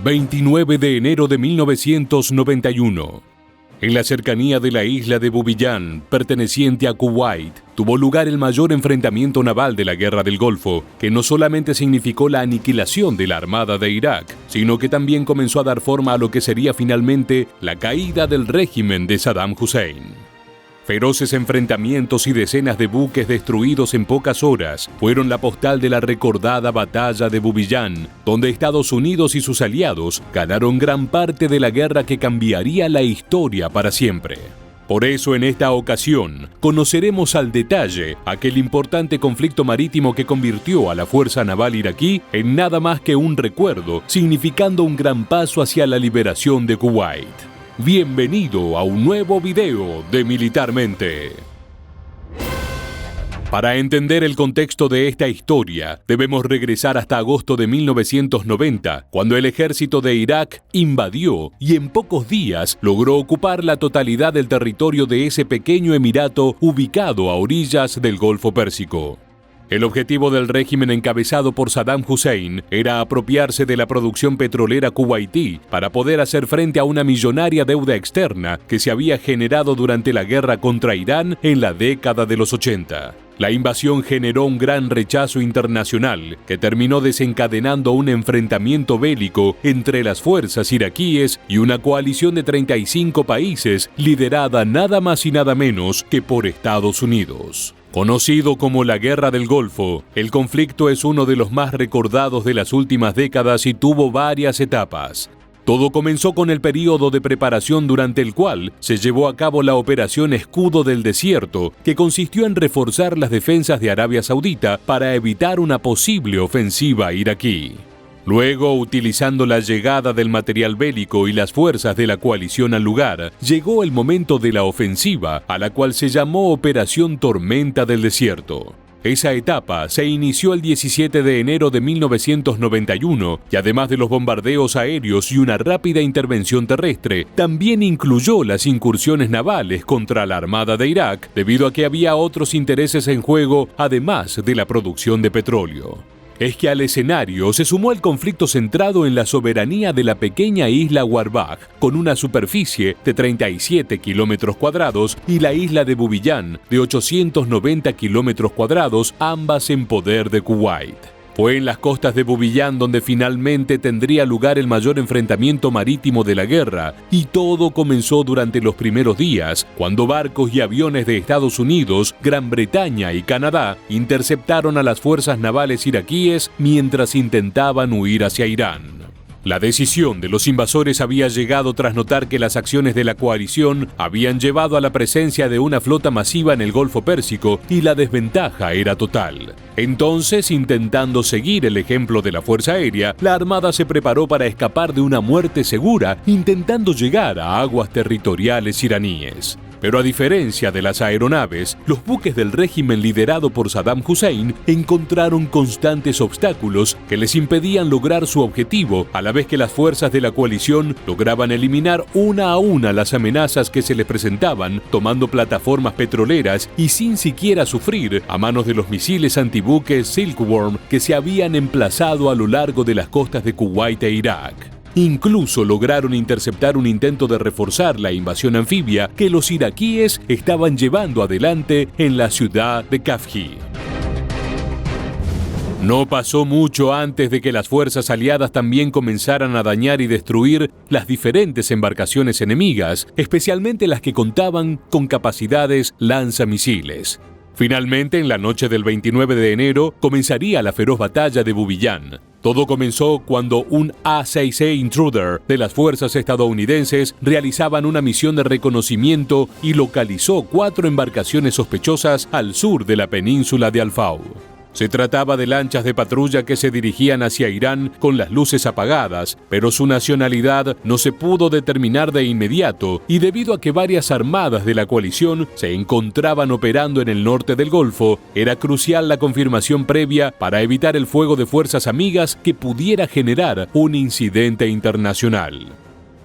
29 de enero de 1991. En la cercanía de la isla de Bubiyán, perteneciente a Kuwait, tuvo lugar el mayor enfrentamiento naval de la Guerra del Golfo, que no solamente significó la aniquilación de la Armada de Irak, sino que también comenzó a dar forma a lo que sería finalmente la caída del régimen de Saddam Hussein. Feroces enfrentamientos y decenas de buques destruidos en pocas horas fueron la postal de la recordada batalla de Bubiyán, donde Estados Unidos y sus aliados ganaron gran parte de la guerra que cambiaría la historia para siempre. Por eso, en esta ocasión, conoceremos al detalle aquel importante conflicto marítimo que convirtió a la Fuerza Naval iraquí en nada más que un recuerdo, significando un gran paso hacia la liberación de Kuwait. Bienvenido a un nuevo video de Militarmente. Para entender el contexto de esta historia, debemos regresar hasta agosto de 1990, cuando el ejército de Irak invadió y en pocos días logró ocupar la totalidad del territorio de ese pequeño emirato ubicado a orillas del Golfo Pérsico. El objetivo del régimen encabezado por Saddam Hussein era apropiarse de la producción petrolera kuwaití para poder hacer frente a una millonaria deuda externa que se había generado durante la guerra contra Irán en la década de los 80. La invasión generó un gran rechazo internacional que terminó desencadenando un enfrentamiento bélico entre las fuerzas iraquíes y una coalición de 35 países liderada nada más y nada menos que por Estados Unidos. Conocido como la Guerra del Golfo, el conflicto es uno de los más recordados de las últimas décadas y tuvo varias etapas. Todo comenzó con el período de preparación durante el cual se llevó a cabo la Operación Escudo del Desierto, que consistió en reforzar las defensas de Arabia Saudita para evitar una posible ofensiva iraquí. Luego, utilizando la llegada del material bélico y las fuerzas de la coalición al lugar, llegó el momento de la ofensiva, a la cual se llamó Operación Tormenta del Desierto. Esa etapa se inició el 17 de enero de 1991 y además de los bombardeos aéreos y una rápida intervención terrestre, también incluyó las incursiones navales contra la Armada de Irak, debido a que había otros intereses en juego además de la producción de petróleo. Es que al escenario se sumó el conflicto centrado en la soberanía de la pequeña isla Warbagh, con una superficie de 37 kilómetros cuadrados, y la isla de Bubiyán, de 890 kilómetros cuadrados, ambas en poder de Kuwait. Fue en las costas de Bubiyán donde finalmente tendría lugar el mayor enfrentamiento marítimo de la guerra, y todo comenzó durante los primeros días, cuando barcos y aviones de Estados Unidos, Gran Bretaña y Canadá interceptaron a las fuerzas navales iraquíes mientras intentaban huir hacia Irán. La decisión de los invasores había llegado tras notar que las acciones de la coalición habían llevado a la presencia de una flota masiva en el Golfo Pérsico y la desventaja era total. Entonces, intentando seguir el ejemplo de la Fuerza Aérea, la Armada se preparó para escapar de una muerte segura, intentando llegar a aguas territoriales iraníes. Pero a diferencia de las aeronaves, los buques del régimen liderado por Saddam Hussein encontraron constantes obstáculos que les impedían lograr su objetivo, a la vez que las fuerzas de la coalición lograban eliminar una a una las amenazas que se les presentaban, tomando plataformas petroleras y sin siquiera sufrir a manos de los misiles antibuques Silkworm que se habían emplazado a lo largo de las costas de Kuwait e Irak. Incluso lograron interceptar un intento de reforzar la invasión anfibia que los iraquíes estaban llevando adelante en la ciudad de Kafji. No pasó mucho antes de que las fuerzas aliadas también comenzaran a dañar y destruir las diferentes embarcaciones enemigas, especialmente las que contaban con capacidades lanzamisiles. Finalmente, en la noche del 29 de enero, comenzaría la feroz batalla de Bubiyán. Todo comenzó cuando un A-6E Intruder de las fuerzas estadounidenses realizaban una misión de reconocimiento y localizó 4 embarcaciones sospechosas al sur de la península de Al-Faw. Se trataba de lanchas de patrulla que se dirigían hacia Irán con las luces apagadas, pero su nacionalidad no se pudo determinar de inmediato, y debido a que varias armadas de la coalición se encontraban operando en el norte del Golfo, era crucial la confirmación previa para evitar el fuego de fuerzas amigas que pudiera generar un incidente internacional.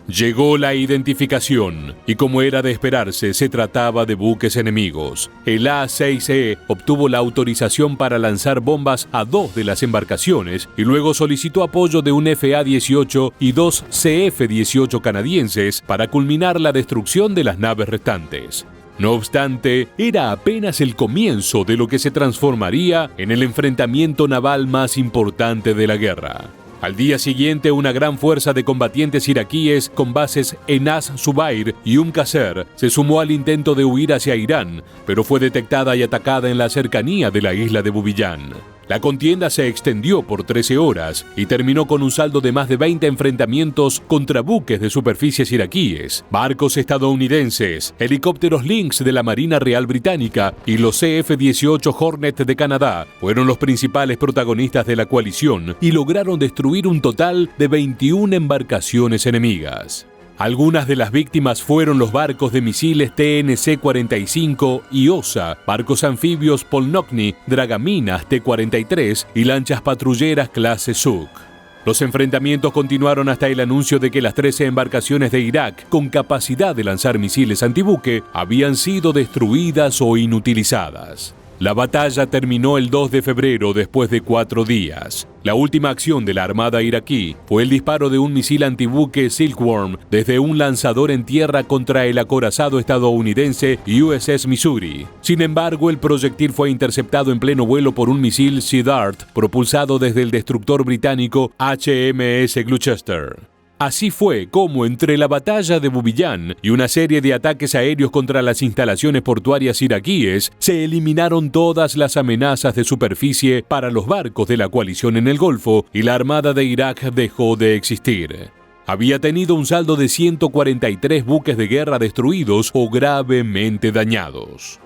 Llegó la identificación, y como era de esperarse, se trataba de buques enemigos. El A-6E obtuvo la autorización para lanzar bombas a 2 de las embarcaciones y luego solicitó apoyo de un FA-18 y 2 CF-18 canadienses para culminar la destrucción de las naves restantes. No obstante, era apenas el comienzo de lo que se transformaría en el enfrentamiento naval más importante de la guerra. Al día siguiente, una gran fuerza de combatientes iraquíes con bases en Az-Zubair y Qasr se sumó al intento de huir hacia Irán, pero fue detectada y atacada en la cercanía de la isla de Bubiyán. La contienda se extendió por 13 horas y terminó con un saldo de más de 20 enfrentamientos contra buques de superficies iraquíes, barcos estadounidenses, helicópteros Lynx de la Marina Real Británica y los CF-18 Hornet de Canadá fueron los principales protagonistas de la coalición y lograron destruir un total de 21 embarcaciones enemigas. Algunas de las víctimas fueron los barcos de misiles TNC-45 y OSA, barcos anfibios Polnokny, dragaminas T-43 y lanchas patrulleras clase Suk. Los enfrentamientos continuaron hasta el anuncio de que las 13 embarcaciones de Irak con capacidad de lanzar misiles antibuque habían sido destruidas o inutilizadas. La batalla terminó el 2 de febrero después de 4 días. La última acción de la Armada iraquí fue el disparo de un misil antibuque Silkworm desde un lanzador en tierra contra el acorazado estadounidense USS Missouri. Sin embargo, el proyectil fue interceptado en pleno vuelo por un misil Sea Dart propulsado desde el destructor británico HMS Gloucester. Así fue como entre la batalla de Bubiyán y una serie de ataques aéreos contra las instalaciones portuarias iraquíes, se eliminaron todas las amenazas de superficie para los barcos de la coalición en el Golfo y la Armada de Irak dejó de existir. Había tenido un saldo de 143 buques de guerra destruidos o gravemente dañados.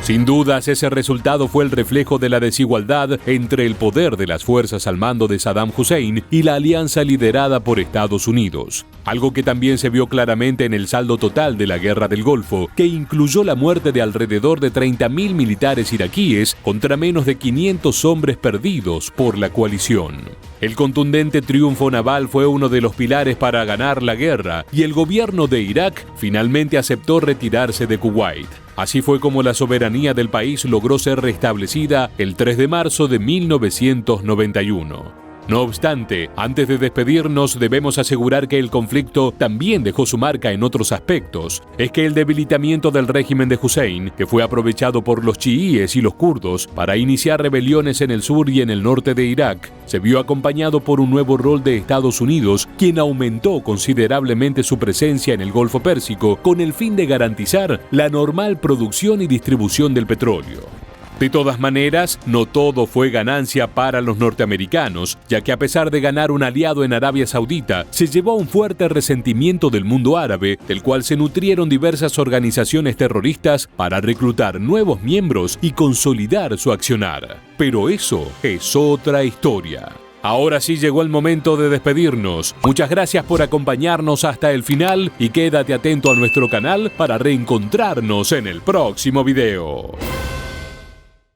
Sin dudas, ese resultado fue el reflejo de la desigualdad entre el poder de las fuerzas al mando de Saddam Hussein y la alianza liderada por Estados Unidos. Algo que también se vio claramente en el saldo total de la Guerra del Golfo, que incluyó la muerte de alrededor de 30.000 militares iraquíes contra menos de 500 hombres perdidos por la coalición. El contundente triunfo naval fue uno de los pilares para ganar la guerra y el gobierno de Irak finalmente aceptó retirarse de Kuwait. Así fue como la soberanía del país logró ser restablecida el 3 de marzo de 1991. No obstante, antes de despedirnos debemos asegurar que el conflicto también dejó su marca en otros aspectos. Es que el debilitamiento del régimen de Hussein, que fue aprovechado por los chiíes y los kurdos para iniciar rebeliones en el sur y en el norte de Irak, se vio acompañado por un nuevo rol de Estados Unidos, quien aumentó considerablemente su presencia en el Golfo Pérsico con el fin de garantizar la normal producción y distribución del petróleo. De todas maneras, no todo fue ganancia para los norteamericanos, ya que a pesar de ganar un aliado en Arabia Saudita, se llevó un fuerte resentimiento del mundo árabe, del cual se nutrieron diversas organizaciones terroristas para reclutar nuevos miembros y consolidar su accionar. Pero eso es otra historia. Ahora sí llegó el momento de despedirnos. Muchas gracias por acompañarnos hasta el final y quédate atento a nuestro canal para reencontrarnos en el próximo video.